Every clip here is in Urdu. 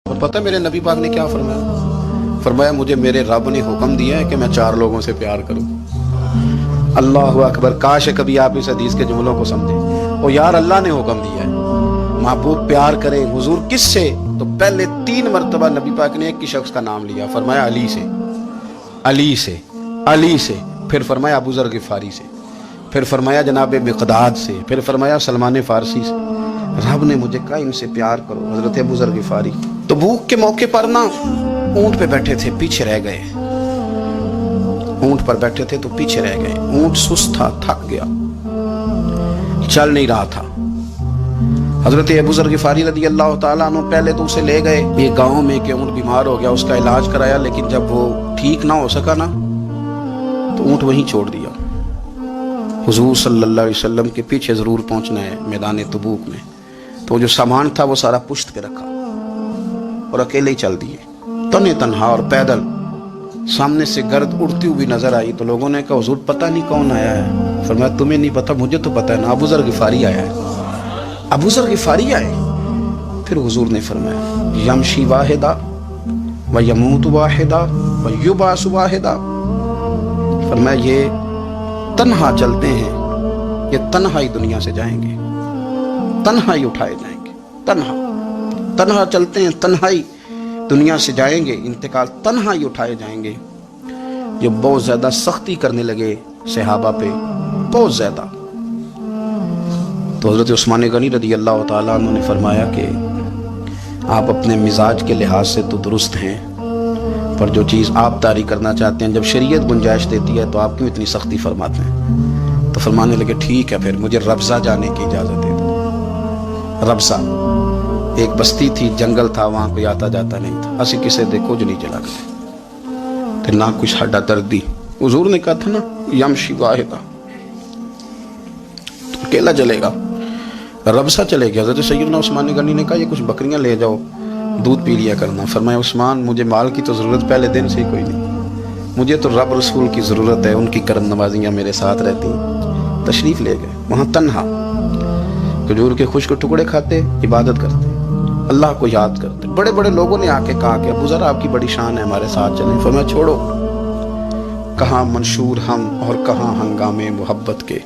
اور پتہ ہے میرے نبی پاک نے کیا فرمایا؟ فرمایا مجھے میرے رب نے حکم دیا ہے کہ میں 4 لوگوں سے پیار کروں۔ اللہ اکبر، کاش کبھی آپ اس حدیث کے جملوں کو سمجھیں۔ اور یار اللہ نے حکم دیا ہے محبوب پیار کرے، حضور کس سے؟ تو پہلے 3 مرتبہ نبی پاک نے ایک ہی شخص کا نام لیا، فرمایا علی سے، علی سے، علی سے، پھر فرمایا ابو ذر غفاری سے، پھر فرمایا جناب مقداد سے، پھر فرمایا سلمان فارسی سے۔ رب نے مجھے کہا ان سے پیار کرو، حضرت ابو ذر غفاری۔ تو بھوک کے موقع پر نا اونٹ پہ بیٹھے تھے، پیچھے رہ گئے، اونٹ پر بیٹھے تھے تو پیچھے رہ گئے، اونٹ سست تھا، تھک گیا، چل نہیں رہا تھا۔ حضرت ابو ذر غفاری رضی اللہ تعالیٰ عنہ پہلے تو اسے لے گئے یہ گاؤں میں کہ اونٹ بیمار ہو گیا، اس کا علاج کرایا، لیکن جب وہ ٹھیک نہ ہو سکا نا تو اونٹ وہیں چھوڑ دیا۔ حضور صلی اللہ علیہ وسلم کے پیچھے ضرور پہنچنا ہے میدان تبوک میں، تو جو سامان تھا وہ سارا پشت پہ رکھا اور اکیلے ہی چل دیے، تنے تنہا اور پیدل۔ سامنے سے گرد اڑتی ہوئی نظر آئی تو لوگوں نے کہا حضور پتہ نہیں کون آیا ہے۔ فرمایا تمہیں نہیں پتہ، مجھے تو پتہ ہے نا، ابو ذر غفاری آیا ہے، ابو ذر غفاری آئے۔ پھر حضور نے فرمایا یمشی واحدہ و یموت واحدہ و یبعث واحدہ، فرمایا یہ تنہا چلتے ہیں، یہ تنہا ہی دنیا سے جائیں گے، تنہا ہی اٹھائے جائیں گے، تنہا چلتے ہیں، تنہا ہی دنیا سے جائیں گے، انتقال تنہا ہی اٹھائے جائیں گے۔ جو بہت زیادہ سختی کرنے لگے صحابہ پہ، بہت زیادہ، تو حضرت عثمان غنی رضی اللہ تعالیٰ عنہ نے فرمایا کہ آپ اپنے مزاج کے لحاظ سے تو درست ہیں، پر جو چیز آپ طاری کرنا چاہتے ہیں جب شریعت گنجائش دیتی ہے تو آپ کیوں اتنی سختی فرماتے ہیں؟ تو فرمانے لگے ٹھیک ہے پھر مجھے ربضہ جانے کی اجازت دے دو۔ ربضہ ایک بستی تھی، جنگل تھا، وہاں کوئی آتا جاتا نہیں تھا، اسی کسے دیکھو جو نہیں چلا گئے تو نہ کچھ ہڈا دردی۔ حضور نے کہا تھا نا یمشی واحدہ، تو اکیلا چلے گا، ربضہ چلے گیا۔ حضرت سیدنا عثمان غنی نے کہا یہ کچھ بکریاں لے جاؤ، دودھ پی لیا کرنا۔ فرمایا عثمان مجھے مال کی تو ضرورت پہلے دن سے ہی کوئی نہیں، مجھے تو رب رسول کی ضرورت ہے، ان کی کرم نوازیاں میرے ساتھ رہتی ہیں۔ تشریف لے گئے، وہاں تنہا کھجور کے خشک ٹکڑے کھاتے، عبادت کرتے، اللہ کو یاد کرتے۔ بڑے بڑے لوگوں نے آ کے کہا کہ ابو ذر آپ کی بڑی شان ہے، ہمارے ساتھ چلیں۔ فرمایا چھوڑو، کہاں منشور ہم اور کہاں ہنگامے محبت کے،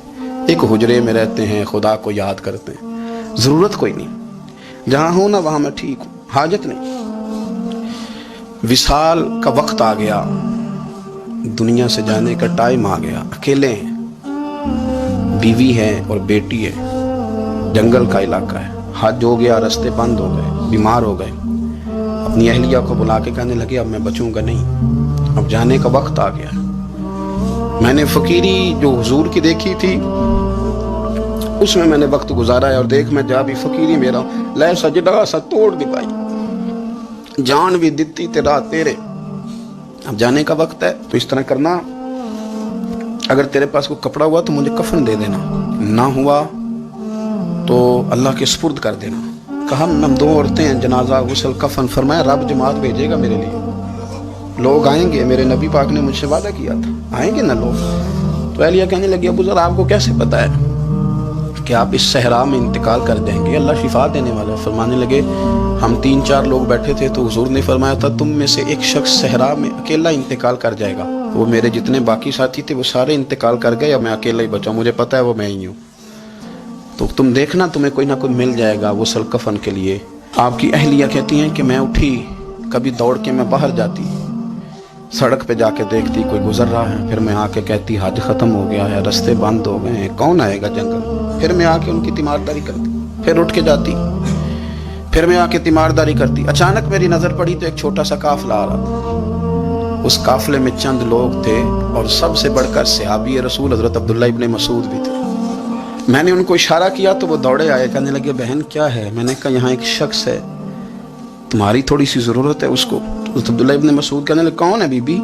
ایک حجرے میں رہتے ہیں، خدا کو یاد کرتے ہیں، ضرورت کوئی نہیں، جہاں ہوں نا وہاں میں ٹھیک ہوں، حاجت نہیں۔ وصال کا وقت آ گیا، دنیا سے جانے کا ٹائم آ گیا، اکیلے ہیں، بیوی ہے اور بیٹی ہے، جنگل کا علاقہ ہے، حج ہو گیا، رستے بند ہو گئے، بیمار ہو گئے۔ اپنی اہلیہ کو بلا کے کہنے لگے اب میں بچوں گا نہیں، اب جانے کا وقت آ گیا۔ میں نے فقیری جو حضور کی دیکھی تھی اس میں نے وقت گزارا ہے، اور دیکھ میں جا بھی فقیری میرا لے سجدہ سا توڑ دی بھائی، جان بھی دیتی تیرا تیرے، اب جانے کا وقت ہے۔ تو اس طرح کرنا، اگر تیرے پاس کوئی کپڑا ہوا تو مجھے کفن دے دینا، نہ ہوا تو اللہ کے سپرد کر دینا۔ کہا ہم 2 عورتیں ہیں، جنازہ غسل کفن۔ فرمایا رب جماعت بھیجے گا میرے لیے، لوگ آئیں گے، میرے نبی پاک نے مجھ سے وعدہ کیا تھا آئیں گے نا لوگ۔ تو اہلیہ کہنے لگی ابو ذر آپ کو کیسے پتہ ہے کہ آپ اس صحرا میں انتقال کر جائیں گے؟ اللہ شفا دینے والا ہے۔ فرمانے لگے ہم 3-4 لوگ بیٹھے تھے تو حضور نے فرمایا تھا تم میں سے ایک شخص صحرا میں اکیلا انتقال کر جائے گا، وہ میرے جتنے باقی ساتھی تھے وہ سارے انتقال کر گئے، اب میں اکیلا ہی بچا، مجھے پتہ ہے وہ میں ہی ہوں، تو تم دیکھنا تمہیں کوئی نہ کوئی مل جائے گا غسل کفن کے لیے۔ آپ کی اہلیہ کہتی ہیں کہ میں اٹھی، کبھی دوڑ کے میں باہر جاتی، سڑک پہ جا کے دیکھتی کوئی گزر رہا ہے، پھر میں آ کے کہتی حج ختم ہو گیا ہے، رستے بند ہو گئے ہیں، کون آئے گا جنگل؟ پھر میں آ کے ان کی تیمارداری کرتی، پھر اٹھ کے جاتی، پھر میں آ کے تیمارداری کرتی۔ اچانک میری نظر پڑی تو ایک چھوٹا سا قافلہ آ رہا تھا، اس قافلے میں چند لوگ تھے اور سب سے بڑھ کر صحابی رسول حضرت عبداللہ ابن مسعود بھی تھے۔ میں نے ان کو اشارہ کیا تو وہ دوڑے آئے، کہنے لگے بہن کیا ہے؟ میں نے کہا یہاں ایک شخص ہے، تمہاری تھوڑی سی ضرورت ہے اس کو۔ حضرت عبداللہ ابن مسعود کہنے لگے کون ہے بی بی؟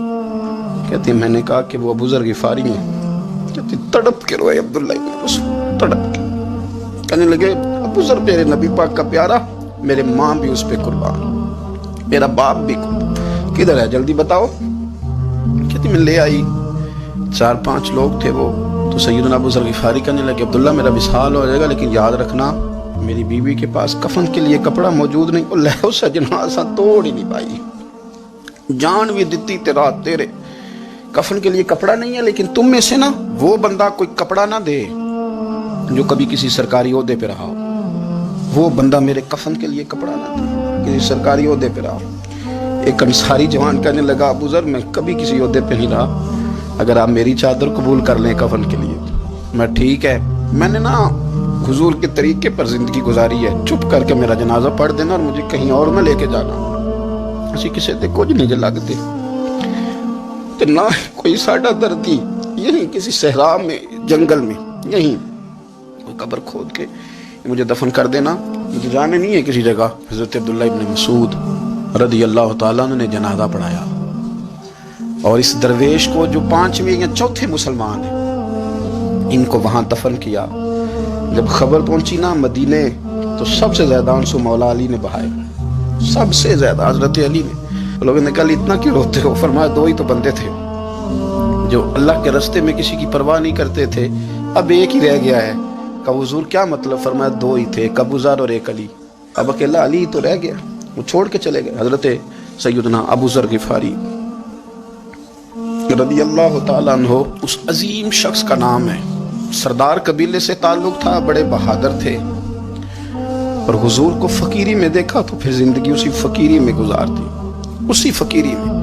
کہتی میں نے کہا کہ وہ ابو ذر غفاری ہیں۔ کہتی تڑپ کے روئے عبداللہ ابن مسعود، تڑپ کے، کہنے لگے ابو ذر میرے نبی پاک کا پیارا، میرے ماں بھی اس پہ قربان، میرا باپ بھی قربان، کدھر ہے جلدی بتاؤ؟ کہتی میں لے آئی، 4-5 لوگ تھے وہ، تو سیدنا ابو ذر غفاری کہنے لگے عبداللہ میرا وصال ہو جائے گا لیکن یاد رکھنا میری بیوی کے پاس کفن کے لیے کپڑا موجود نہیں، وہ لہو سجنا سا توڑ ہی نہیں پائی، جان بھی دیتی تیرا تیرے کفن کے لیے کپڑا نہیں ہے، لیکن تم میں سے نا وہ بندہ کوئی کپڑا نہ دے جو کبھی کسی سرکاری عہدے پہ رہا ہو، وہ بندہ میرے کفن کے لیے کپڑا نہ دے کسی سرکاری عہدے پہ رہا ہو۔ ایک انصاری جوان کہنے لگا ابو ذر میں کبھی کسی عہدے پہ نہیں رہا، اگر آپ میری چادر قبول کر لیں کفن کے لیے میں ٹھیک ہے، میں نے نا حضور کے طریقے پر زندگی گزاری ہے، چپ کر کے میرا جنازہ پڑھ دینا اور مجھے کہیں اور نہ لے کے جانا، اسی کسی تے کچھ نہیں جے لگتے تو نہ کوئی ساڈا دردی، یہیں کسی صحرا میں جنگل میں یہیں کوئی قبر کھود کے مجھے دفن کر دینا، مجھے جانے نہیں ہے کسی جگہ۔ حضرت عبداللہ ابن مسعود رضی اللہ تعالیٰ عنہ نے جنازہ پڑھایا، اور اس درویش کو جو 5ویں یا 4تھے مسلمان ہیں ان کو وہاں دفن کیا۔ جب خبر پہنچی نا مدینے تو سب سے زیادہ آنسو مولا علی نے بہائے، سب سے زیادہ حضرت علی نے۔ لوگوں نے کہا اتنا کیوں روتے ہو؟ فرمایا 2 ہی تو بندے تھے جو اللہ کے راستے میں کسی کی پرواہ نہیں کرتے تھے، اب ایک ہی رہ گیا ہے۔ کہا حضور کیا مطلب؟ فرمایا 2 ہی تھے، ایک ابو ذر اور ایک علی، اب اکیلا علی ہی تو رہ گیا، وہ چھوڑ کے چلے گئے۔ حضرت سیدنا ابو ذر غفاری رضی اللہ تعالیٰ عنہ اس عظیم شخص کا نام ہے، سردار قبیلے سے تعلق تھا، بڑے بہادر تھے، اور حضور کو فقیری میں دیکھا تو پھر زندگی اسی فقیری میں گزار دی، اسی فقیری میں۔